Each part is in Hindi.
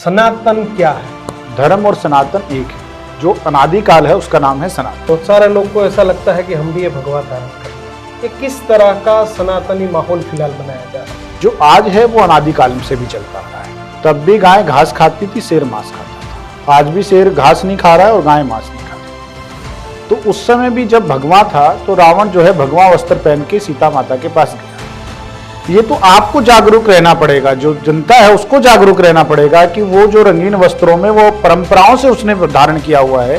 सनातन क्या है? धर्म और सनातन एक है। जो अनादिकाल है उसका नाम है सनातन। बहुत सारे लोग को ऐसा लगता है कि हम भी ये भगवा धारण करते हैं। ये किस तरह का सनातनी माहौल फिलहाल बनाया जा रहा है? जो आज है वो अनादिकाल से भी चलता आ रहा है। तब भी गाय घास खाती थी, शेर मांस खाता था। आज भी शेर घास नहीं खा रहा है और गाय मांस नहीं खा रही। तो उस समय भी जब भगवा था तो रावण जो है भगवा वस्त्र पहन के सीता माता के पास गया। ये तो आपको जागरूक रहना पड़ेगा, जो जनता है उसको जागरूक रहना पड़ेगा कि वो जो रंगीन वस्त्रों में वो परंपराओं से उसने धारण किया हुआ है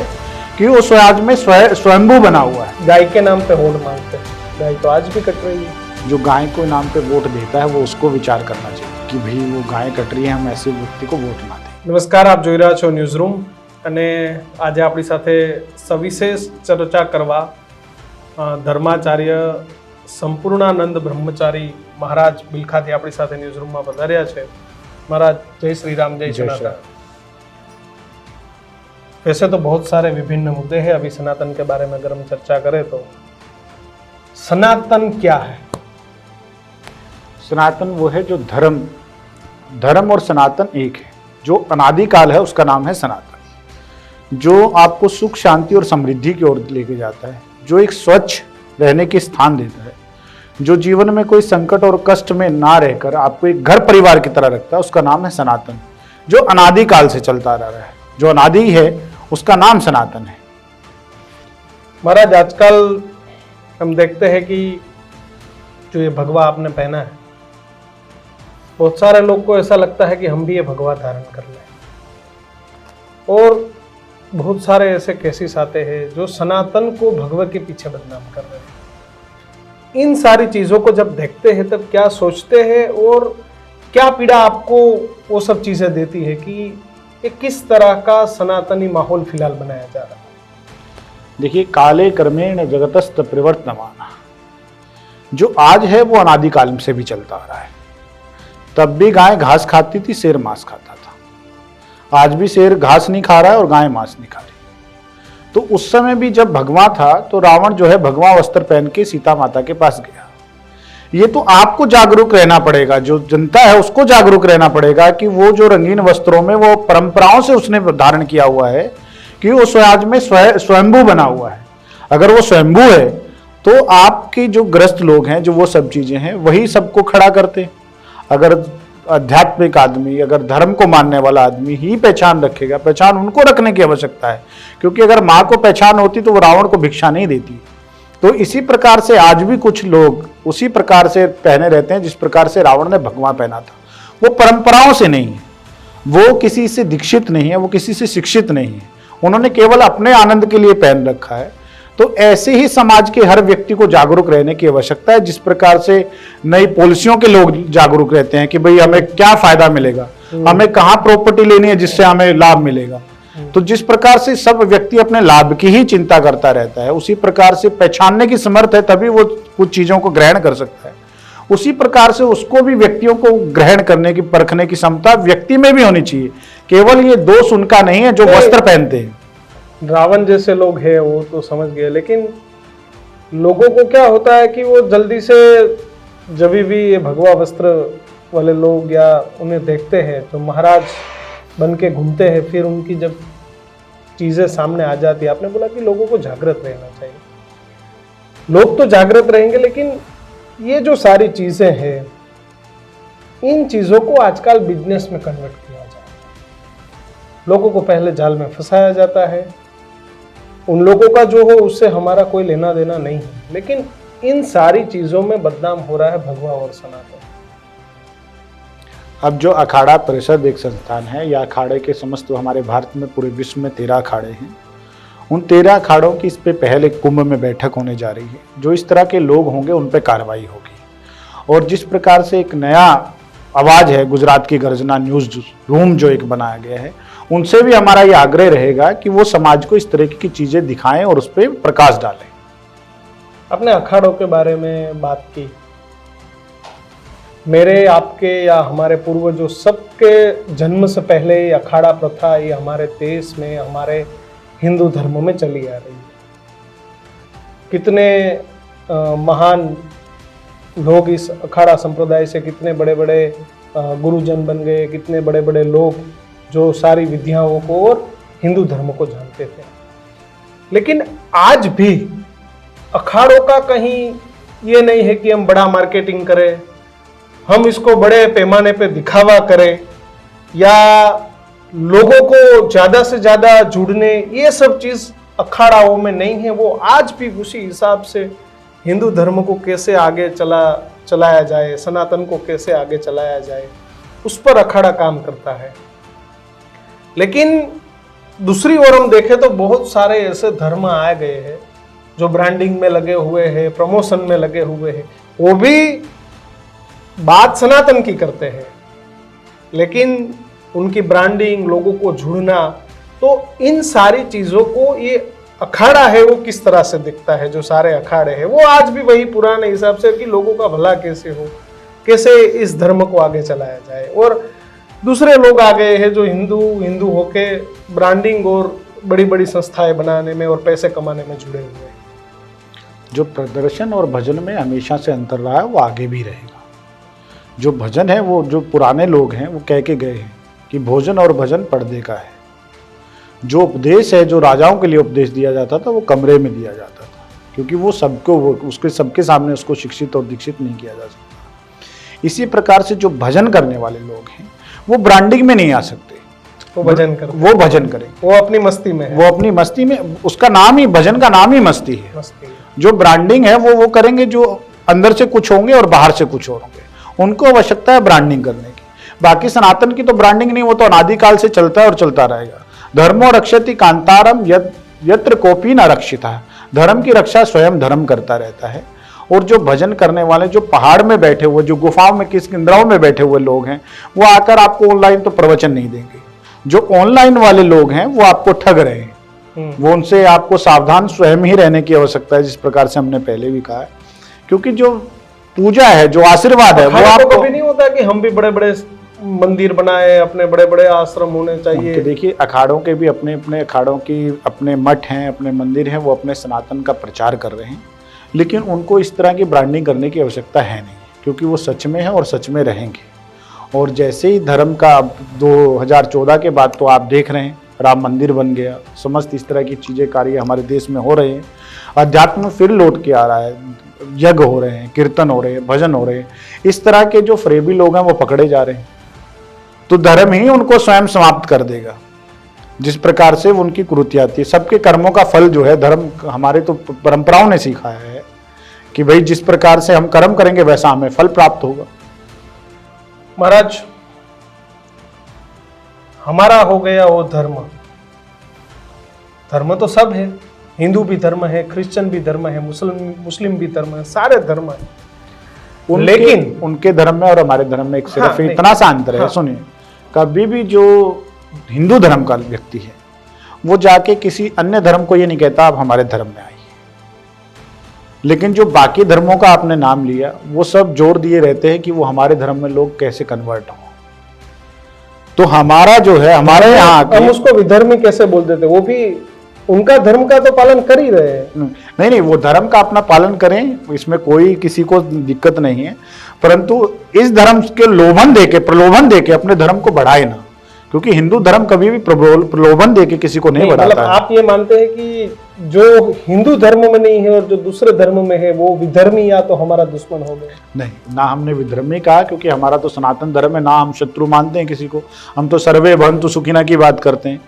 कि वो स्वराज में स्वयंभू बना हुआ है। गाय के नाम पे वोट मांगते हैं, गाय तो आज भी कट रही है। जो गाय को नाम पे वोट देता है वो उसको विचार करना चाहिए कि भाई वो गाय कट रही है, हम ऐसे व्यक्ति को वोट ना दें। नमस्कार, आप જોઈ રહ્યા છો ન્યૂઝ રૂમ અને આજે આપણી સાથે સવિશેષ ચર્ચા કરવા ધર્માચાર્ય સંપૂર્ણાનંદ બ્રહ્મચારી महाराज बिलखाથી આપણી સાથે ન્યૂઝ રૂમમાં પધાર્યા છે। महाराज जय श्री राम, जय सनातन। वैसे तो बहुत सारे विभिन्न मुद्दे हैं, अभी सनातन के बारे में अगर हम चर्चा करें तो सनातन क्या है? सनातन वो है जो धर्म और सनातन एक है। जो अनादिकाल है उसका नाम है सनातन। जो आपको सुख, शांति और समृद्धि की ओर लेके जाता है, जो एक स्वच्छ रहने के स्थान देता है, जो जीवन में कोई संकट और कष्ट में ना रहकर आपको एक घर परिवार की तरह रखता है, उसका नाम है सनातन। जो अनादिकाल से चलता आ रहा है, जो अनादि है उसका नाम सनातन है। महाराज आजकल हम देखते हैं कि जो ये भगवा आपने पहना है, बहुत सारे लोग को ऐसा लगता है कि हम भी ये भगवा धारण कर लें, और बहुत सारे ऐसे केसेस आते हैं जो सनातन को भगवा के पीछे बदनाम कर रहे हैं। इन सारी चीज़ों को जब देखते हैं तब क्या सोचते हैं और क्या पीड़ा आपको वो सब चीज़ें देती है कि ये किस तरह का सनातनी माहौल फिलहाल बनाया जा रहा है? देखिए, काले कर्मेण जगतस्त प्रवर्तमान, जो आज है वो अनादिकाल से भी चलता आ रहा है। तब भी गाय घास खाती थी, शेर मांस खाता था। आज भी शेर घास नहीं खा रहा है और गाय मांस नहीं खा रही। तो उस समय भी जब भगवा था तो रावण जो है भगवा वस्त्र पहन के सीता माता के पास गया। ये तो आपको जागरूक रहना पड़ेगा, जो जनता है उसको जागरूक रहना पड़ेगा कि वो जो रंगीन वस्त्रों में वो परंपराओं से उसने धारण किया हुआ है कि वो स्वराज में स्वयंभू बना हुआ है। अगर वो स्वयंभू है तो आपके जो ग्रस्त लोग हैं, जो वो सब चीजें हैं, वही सबको खड़ा करते। अगर आध्यात्मिक आदमी, अगर धर्म को मानने वाला आदमी ही पहचान रखेगा, पहचान उनको रखने की आवश्यकता है, क्योंकि अगर माँ को पहचान होती तो वो रावण को भिक्षा नहीं देती। तो इसी प्रकार से आज भी कुछ लोग उसी प्रकार से पहने रहते हैं जिस प्रकार से रावण ने भगवा पहना था। वो परंपराओं से नहीं है, वो किसी से दीक्षित नहीं है, वो किसी से शिक्षित नहीं है, उन्होंने केवल अपने आनंद के लिए पहन रखा है। तो ऐसे ही समाज के हर व्यक्ति को जागरूक रहने की आवश्यकता है। जिस प्रकार से नई पॉलिसियों के लोग जागरूक रहते हैं कि भाई हमें क्या फायदा मिलेगा, हमें कहाँ प्रॉपर्टी लेनी है जिससे हमें लाभ मिलेगा, तो जिस प्रकार से सब व्यक्ति अपने लाभ की ही चिंता करता रहता है, उसी प्रकार से पहचानने की समर्थ है तभी वो कुछ चीजों को ग्रहण कर सकता है। उसी प्रकार से उसको भी व्यक्तियों को ग्रहण करने की, परखने की क्षमता व्यक्ति में भी होनी चाहिए। केवल ये दोष उनका नहीं है जो वस्त्र पहनते हैं। रावण जैसे लोग हैं वो तो समझ गए, लेकिन लोगों को क्या होता है कि वो जल्दी से जब भी ये भगवा वस्त्र वाले लोग या उन्हें देखते हैं जो महाराज बन के घूमते हैं, फिर उनकी जब चीज़ें सामने आ जाती है, आपने बोला कि लोगों को जागृत रहना चाहिए। लोग तो जागृत रहेंगे, लेकिन ये जो सारी चीज़ें हैं, इन चीज़ों को आजकल बिजनेस में कन्वर्ट किया जाता है। लोगों को पहले जाल में फंसाया जाता है। उन लोगों का जो हो उससे हमारा कोई लेना देना नहीं है, लेकिन इन सारी चीजों में बदनाम हो रहा है भगवा और सनातन। अब जो अखाड़ा परिषद एक संस्थान है, या अखाड़े के समस्त हमारे भारत में पूरे विश्व में 13 अखाड़े हैं, उन 13 अखाड़ों की इस पे पहले कुंभ में बैठक होने जा रही है। जो इस तरह के लोग होंगे उन पे कार्रवाई होगी। और जिस प्रकार से एक नया आवाज है, गुजरात की गर्जना न्यूज़ रूम जो एक बनाया गया है, उनसे भी हमारा ये आग्रह रहेगा कि वो समाज को इस तरह की चीजें दिखाएं और उस पर प्रकाश डालें। अपने अखाड़ों के बारे में बात की, मेरे, आपके या हमारे पूर्वजों सबके जन्म से पहले ये अखाड़ा प्रथा ये हमारे देश में, हमारे हिंदू धर्म में चली आ रही है। कितने महान लोग इस अखाड़ा संप्रदाय से, कितने बड़े बड़े गुरुजन बन गए, कितने बड़े बड़े लोग जो सारी विद्याओं को और हिंदू धर्म को जानते थे। लेकिन आज भी अखाड़ों का कहीं ये नहीं है कि हम बड़ा मार्केटिंग करें, हम इसको बड़े पैमाने पे दिखावा करें या लोगों को ज्यादा से ज्यादा जुड़ने, ये सब चीज अखाड़ाओं में नहीं है। वो आज भी उसी हिसाब से हिंदू धर्म को कैसे आगे चलाया जाए, सनातन को कैसे आगे चलाया जाए, उस पर अखाड़ा काम करता है। लेकिन दूसरी ओर हम देखें तो बहुत सारे ऐसे धर्म आ गए हैं जो ब्रांडिंग में लगे हुए हैं, प्रमोशन में लगे हुए हैं, वो भी बात सनातन की करते हैं, लेकिन उनकी ब्रांडिंग, लोगों को जुड़ना, तो इन सारी चीजों को ये अखाड़ा है वो किस तरह से दिखता है, जो सारे अखाड़े हैं वो आज भी वही पुराने हिसाब से कि लोगों का भला कैसे हो, कैसे इस धर्म को आगे चलाया जाए। और दूसरे लोग आ गए हैं जो हिंदू होके ब्रांडिंग और बड़ी बड़ी संस्थाएं बनाने में और पैसे कमाने में जुड़े हुए हैं। जो प्रदर्शन और भजन में हमेशा से अंतर रहा है वो आगे भी रहेगा। जो भजन है वो जो पुराने लोग हैं वो कह के गए हैं कि भोजन और भजन पर्दे का है। जो उपदेश है, जो राजाओं के लिए उपदेश दिया जाता था, वो कमरे में दिया जाता था, क्योंकि वो उसके सबके सामने उसको शिक्षित और दीक्षित नहीं किया जा सकता। इसी प्रकार से जो भजन करने वाले लोग हैं वो ब्रांडिंग में नहीं आ सकते, वो भजन करें, वो अपनी मस्ती में है, वो अपनी मस्ती में, उसका नाम ही, भजन का नाम ही मस्ती है। जो ब्रांडिंग है वो करेंगे जो अंदर से कुछ होंगे और बाहर से कुछ और होंगे, उनको आवश्यकता है ब्रांडिंग करने की। बाकी सनातन की तो ब्रांडिंग नहीं, वो तो अनादिकाल से चलता है और चलता रहेगा। धर्मो रक्षति कांतारम यत्र कोपी न रक्षिता। धर्म की रक्षा स्वयं धर्म करता रहता है। और जो भजन करने वाले, जो पहाड़ में बैठे हुए, जो गुफाओं में, किस किंद्राओं में बैठे हुए लोग हैं, वो आकर आपको ऑनलाइन तो प्रवचन नहीं देंगे। जो ऑनलाइन वाले लोग हैं वो आपको ठग रहे हैं, वो उनसे आपको सावधान स्वयं ही रहने की आवश्यकता है, जिस प्रकार से हमने पहले भी कहा है। क्योंकि जो पूजा है, जो आशीर्वाद है, वो आपको कभी नहीं होता कि हम भी बड़े बड़े मंदिर बनाए, अपने बड़े बड़े आश्रम होने चाहिए। देखिए, अखाड़ों के भी अपने अपने अखाड़ों की अपने मठ हैं, अपने मंदिर हैं, वो अपने सनातन का प्रचार कर रहे हैं, लेकिन उनको इस तरह की ब्रांडिंग करने की आवश्यकता है नहीं, क्योंकि वो सच में है और सच में रहेंगे। और जैसे ही धर्म का 2014 के बाद तो आप देख रहे हैं राम मंदिर बन गया, समस्त इस तरह की चीज़ें कार्य हमारे देश में हो रहे हैं, अध्यात्म फिर लौट के आ रहा है, यज्ञ हो रहे हैं, कीर्तन हो रहे हैं, भजन हो रहे हैं। इस तरह के जो फरेबी लोग हैं वो पकड़े जा रहे हैं, तो धर्म ही उनको स्वयं समाप्त कर देगा। जिस प्रकार से उनकी कुरीति आती है, सबके कर्मों का फल जो है, धर्म हमारे तो परंपराओं ने सिखाया है कि भाई जिस प्रकार से हम कर्म करेंगे वैसा हमें फल प्राप्त होगा। महाराज, हमारा हो गया वो धर्म, धर्म तो सब है, हिंदू भी धर्म है, क्रिश्चियन भी धर्म है, मुस्लिम भी धर्म है, सारे धर्म है। लेकिन उनके धर्म में और हमारे धर्म में एक सिर्फ इतना सा अंतर है। सुनिए, कभी भी जो हिंदू धर्म का व्यक्ति है वो जाके किसी अन्य धर्म को ये नहीं कहता आप हमारे धर्म में आइए, लेकिन जो बाकी धर्मों का आपने नाम लिया वो सब जोर दिए रहते हैं कि वो हमारे धर्म में लोग कैसे कन्वर्ट हो। तो हमारा जो है, हमारे यहाँ हम उसको विधर्मी कैसे बोल देते, वो भी उनका धर्म का तो पालन कर ही रहे हैं। नहीं, वो धर्म का अपना पालन करें, इसमें कोई किसी को दिक्कत नहीं है, परंतु इस धर्म के प्रलोभन देके अपने धर्म को बढ़ाए ना, क्योंकि हिंदू धर्म कभी भी प्रलोभन देके किसी को नहीं बढ़ाता है। आप ये मानते हैं कि जो हिंदू धर्म में नहीं है और जो दूसरे धर्म में है वो विधर्मी या तो हमारा दुश्मन हो गए? नहीं, ना हमने विधर्मी कहा, क्योंकि हमारा तो सनातन धर्म है, ना हम शत्रु मानते हैं किसी को। हम तो सर्वे भवन्तु सुखिनः की बात करते हैं।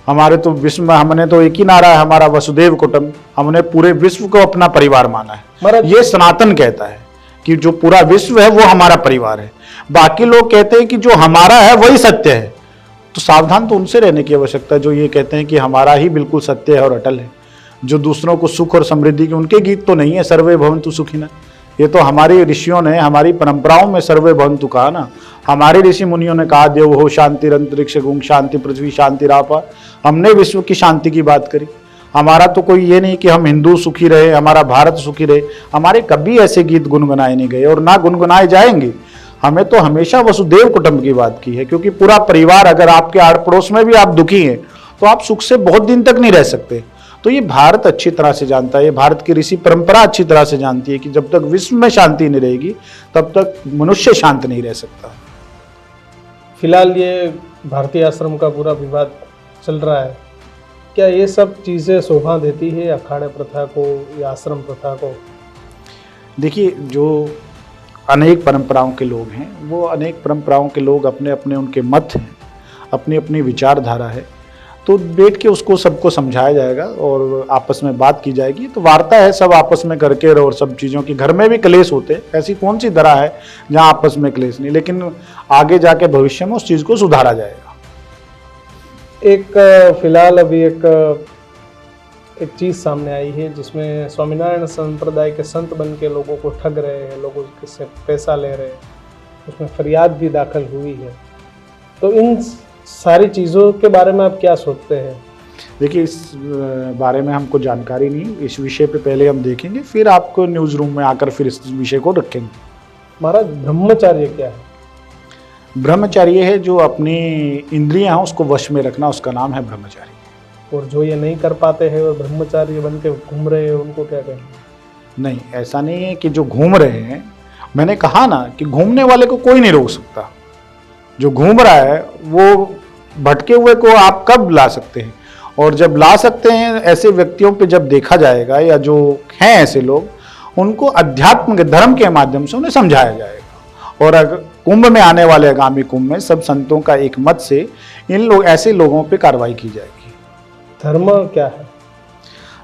हमारे तो विश्व में, हमने तो एक ही नारा है हमारा, वसुदेव कुटुंब। हमने पूरे विश्व को अपना परिवार माना है। ये सनातन कहता है कि जो पूरा विश्व है वो हमारा परिवार है। बाकी लोग कहते हैं कि जो हमारा है वही सत्य है, तो सावधान तो उनसे रहने की आवश्यकता है जो ये कहते हैं कि हमारा ही बिल्कुल सत्य है और अटल है। जो दूसरों को सुख और समृद्धि के, उनके गीत तो नहीं है सर्वे भवन्तु सुखिनः। ये तो हमारे ऋषियों ने, हमारी परंपराओं में सर्वे भवन्तु कहा ना। हमारे ऋषि मुनियों ने कहा देव हो शांति अंतरिक्ष गुण शांति पृथ्वी शांति रापा। हमने विश्व की शांति की बात करी। हमारा तो कोई ये नहीं कि हम हिंदू सुखी रहे, हमारा भारत सुखी रहे। हमारे कभी ऐसे गीत गुनगुनाए नहीं गए और ना गुनगुनाए जाएंगे। हमें तो हमेशा वसुदेव कुटुंब की बात की है, क्योंकि पूरा परिवार, अगर आपके आड़ पड़ोस में भी आप दुखी हैं तो आप सुख से बहुत दिन तक नहीं रह सकते। तो ये भारत अच्छी तरह से जानता है, ये भारत की ऋषि परंपरा अच्छी तरह से जानती है कि जब तक विश्व में शांति नहीं रहेगी तब तक मनुष्य शांत नहीं रह सकता। फिलहाल ये भारतीय आश्रम का पूरा विवाद चल रहा है, क्या ये सब चीज़ें शोभा देती है अखाड़े प्रथा को या आश्रम प्रथा को? देखिए, जो अनेक परंपराओं के लोग हैं, वो अनेक परंपराओं के लोग अपने अपने उनके मत हैं, अपनी अपनी विचारधारा है, तो बैठ के उसको सबको समझाया जाएगा और आपस में बात की जाएगी। तो वार्ता है, सब आपस में करके और सब चीज़ों की, घर में भी क्लेश होते हैं, ऐसी कौन सी धरा है जहाँ आपस में क्लेश नहीं, लेकिन आगे जाके भविष्य में उस चीज़ को सुधारा जाएगा। एक फिलहाल अभी एक चीज़ सामने आई है जिसमें स्वामीनारायण संप्रदाय के संत बन के लोगों को ठग रहे हैं, लोगों से पैसा ले रहे हैं, उसमें फरियाद भी दाखिल हुई है। तो इन सारी चीज़ों के बारे में आप क्या सोचते हैं? देखिए, इस बारे में हमको जानकारी नहीं, इस विषय पे पहले हम देखेंगे, फिर आपको न्यूज़ रूम में आकर फिर इस विषय को रखेंगे। महाराज, ब्रह्मचर्य क्या है? ब्रह्मचर्य है जो अपनी इंद्रियां हैं उसको वश में रखना, उसका नाम है ब्रह्मचर्य। और जो ये नहीं कर पाते हैं वो ब्रह्मचारी बन के घूम रहे हैं, उनको क्या कहेंगे? नहीं, ऐसा नहीं है कि जो घूम रहे हैं, मैंने कहा ना कि घूमने वाले को कोई नहीं रोक सकता। जो घूम रहा है वो भटके हुए को आप कब ला सकते हैं, और जब ला सकते हैं ऐसे व्यक्तियों पे जब देखा जाएगा, या जो हैं ऐसे लोग, उनको अध्यात्म के धर्म के माध्यम से उन्हें समझाया जाएगा। और अगर कुंभ में आने वाले आगामी कुंभ में सब संतों का एक मत से ऐसे लोगों पे कार्रवाई की जाएगी। धर्म क्या है?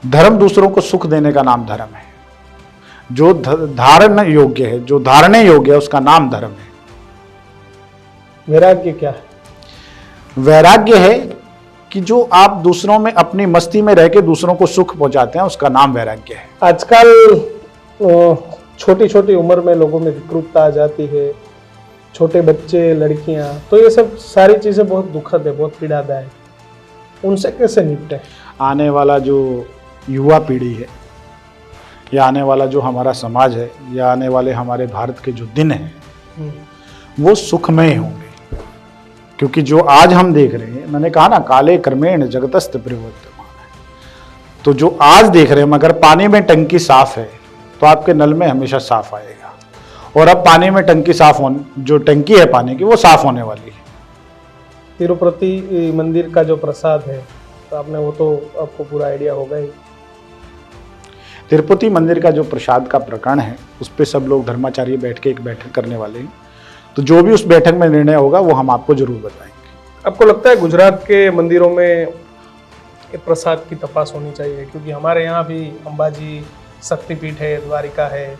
धर्म दूसरों को सुख देने का नाम धर्म है। जो धारण योग्य है, जो धारणे योग्य है, उसका नाम धर्म है। वैराग्य क्या है? वैराग्य है कि जो आप दूसरों में अपनी मस्ती में रह के दूसरों को सुख पहुंचाते हैं, उसका नाम वैराग्य है। आजकल छोटी छोटी उम्र में लोगों में विकृतता आ जाती है, छोटे बच्चे, लड़कियां, तो ये सब सारी चीज़ें बहुत दुखद है, बहुत पीड़ादायक। उनसे कैसे निपटे? आने वाला जो युवा पीढ़ी है, या आने वाला जो हमारा समाज है, या आने वाले हमारे भारत के जो दिन हैं, वो सुखमय होंगे। क्योंकि जो आज हम देख रहे हैं, मैंने कहा ना, काले क्रमेण जगतस्त परिवर्तमान है। तो जो आज देख रहे हैं, मगर पानी में टंकी साफ है तो आपके नल में हमेशा साफ आएगा। और अब पानी में टंकी साफ होने, जो टंकी है पानी की, वो साफ होने वाली है। तिरुपति मंदिर का जो प्रसाद है, तो आपको पूरा आइडिया होगा ही। तिरुपति मंदिर का जो प्रसाद का प्रकरण है, उस पर सब लोग धर्माचार्य बैठ के एक बैठक करने वाले हैं। तो जो भी उस बैठक में निर्णय होगा वो हम आपको जरूर बताएंगे। आपको लगता है गुजरात के मंदिरों में प्रसाद की तपास होनी चाहिए? क्योंकि हमारे यहाँ भी अंबाजी शक्तिपीठ है, द्वारिका है,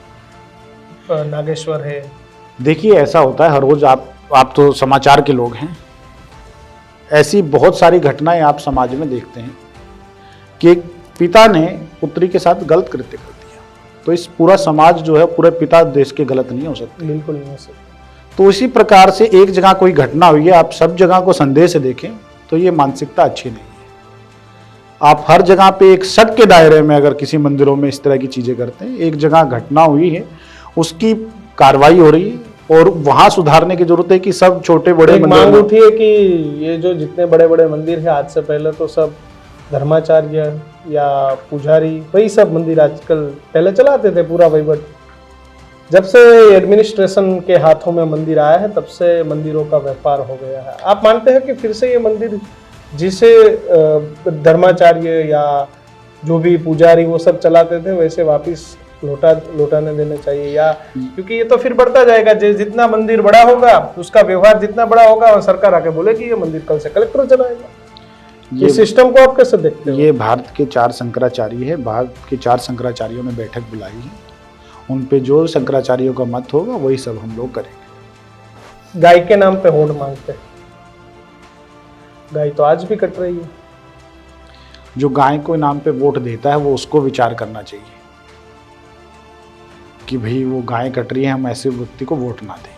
नागेश्वर है। देखिए, ऐसा होता है हर रोज, आप तो समाचार के लोग हैं, ऐसी बहुत सारी घटनाएं आप समाज में देखते हैं कि एक पिता ने पुत्री के साथ गलत कृत्य कर दिया। तो इस पूरा समाज जो है, पूरे पिता देश के गलत नहीं हो सकते, बिल्कुल नहीं हो सकते। तो इसी प्रकार से एक जगह कोई घटना हुई है, आप सब जगह को संदेह से देखें, तो ये मानसिकता अच्छी नहीं है। आप हर जगह पे एक शक के दायरे में अगर किसी मंदिरों में इस तरह की चीजें करते हैं, एक जगह घटना हुई है, उसकी कार्रवाई हो रही है और वहां सुधारने की जरूरत है कि सब छोटे बड़े मांग उठी है कि ये जो जितने बड़े बड़े मंदिर है, आज से पहले तो सब धर्माचार्य या पुजारी, वही सब मंदिर आजकल पहले चलाते थे पूरा वहीवट। जब से एडमिनिस्ट्रेशन के हाथों में मंदिर आया है, तब से मंदिरों का व्यापार हो गया है। आप मानते हैं कि फिर से ये मंदिर जिसे धर्माचार्य या जो भी पुजारी वो सब चलाते थे, वैसे वापस लौटाने देने चाहिए? या क्योंकि ये तो फिर बढ़ता जाएगा, जितना मंदिर बड़ा होगा, उसका व्यवहार जितना बड़ा होगा, सरकार आके बोलेगी ये मंदिर कल से कलेक्टर चलाएगा। ये सिस्टम को आप कैसे देखते हो? ये भारत के 4 शंकराचार्य है, भारत के 4 शंकराचार्यों ने बैठक बुलाई है, उन पे जो शंकराचार्यों का मत होगा वही सब हम लोग करेंगे। गाय के नाम पे वोट मांगते हैं, गाय तो आज भी कट रही है। जो गाय को नाम पे वोट देता है वो उसको विचार करना चाहिए कि भाई वो गाय कट रही है, हम ऐसे व्यक्ति को वोट ना दें।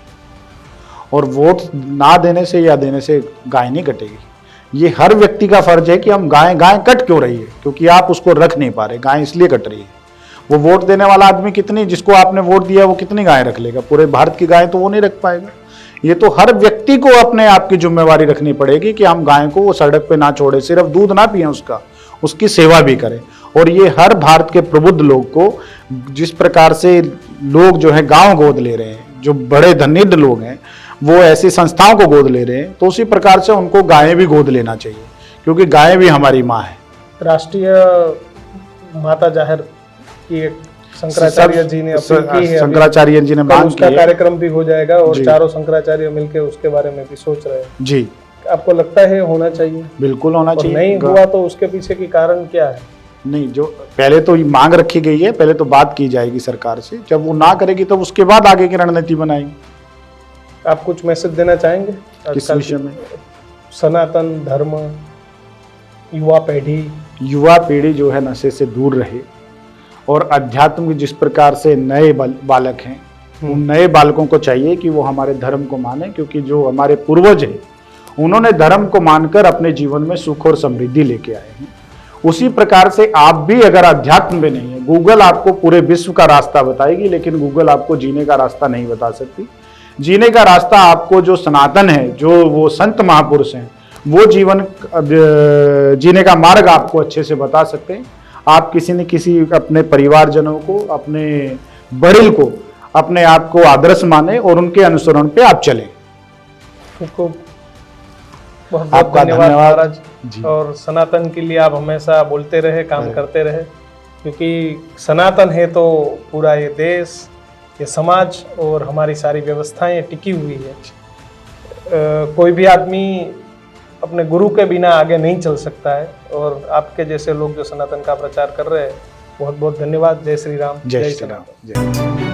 और वोट ना देने से या देने से गाय नहीं कटेगी। ये हर व्यक्ति का फर्ज है कि हम गाय कट क्यों रही है, क्योंकि आप उसको रख नहीं पा रहे, गाय इसलिए कट रही है। वो वोट देने वाला आदमी कितनी, जिसको आपने वोट दिया, वो कितनी गाय रख लेगा? पूरे भारत की गाय तो वो नहीं रख पाएगा। ये तो हर व्यक्ति को अपने आप की जिम्मेवारी रखनी पड़ेगी कि हम गाय को वो सड़क पे ना छोड़े, सिर्फ दूध ना पिए उसकी सेवा भी करें। और ये हर भारत के प्रबुद्ध लोग को, जिस प्रकार से लोग जो है गांव गोद ले रहे हैं, जो बड़े धनिक लोग हैं, वो ऐसी संस्थाओं को गोद ले रहे हैं, तो उसी प्रकार से उनको गायें भी गोद लेना चाहिए, क्योंकि गायें भी हमारी माँ है। राष्ट्रीय माता जाहिर की एक शंकराचार्य जी ने अपील की है, शंकराचार्य जी ने कल मांग उसका की है। कार्यक्रम भी हो जाएगा और जी। चारों शंकराचार्य मिलकर उसके बारे में भी सोच रहे हैं। जी, आपको लगता है होना चाहिए? बिल्कुल होना और चाहिए। नहीं हुआ तो उसके पीछे की कारण क्या है? नहीं, जो पहले तो मांग रखी गई है, पहले तो बात की जाएगी सरकार से, जब वो ना करेगी तब उसके बाद आगे की रणनीति बनाएंगे। आप कुछ मैसेज देना चाहेंगे किस आजकल विषय में? सनातन धर्म, युवा पीढ़ी जो है नशे से दूर रहे और अध्यात्म की जिस प्रकार से नए बालक हैं, उन नए बालकों को चाहिए कि वो हमारे धर्म को माने, क्योंकि जो हमारे पूर्वज हैं उन्होंने धर्म को मानकर अपने जीवन में सुख और समृद्धि लेके आए हैं। उसी प्रकार से आप भी अगर अध्यात्म में नहीं है, गूगल आपको पूरे विश्व का रास्ता बताएगी, लेकिन गूगल आपको जीने का रास्ता नहीं बता सकती। जीने का रास्ता आपको जो सनातन है, जो वो संत महापुरुष हैं, वो जीवन जीने का मार्ग आपको अच्छे से बता सकते हैं। आप किसी न किसी अपने परिवारजनों को, अपने बड़िल को, अपने आप को आदर्श माने और उनके अनुसरण पे आप चलें। आपको बहुत बहुत आपका धन्यवाद धन्यवाद महाराज। जी। और सनातन के लिए आप हमेशा बोलते रहे, काम करते रहे, क्योंकि सनातन है तो पूरा ये देश, ये समाज और हमारी सारी व्यवस्थाएं टिकी हुई है। कोई भी आदमी अपने गुरु के बिना आगे नहीं चल सकता है, और आपके जैसे लोग जो सनातन का प्रचार कर रहे हैं, बहुत बहुत धन्यवाद। जय श्री राम। जय श्री राम। जय।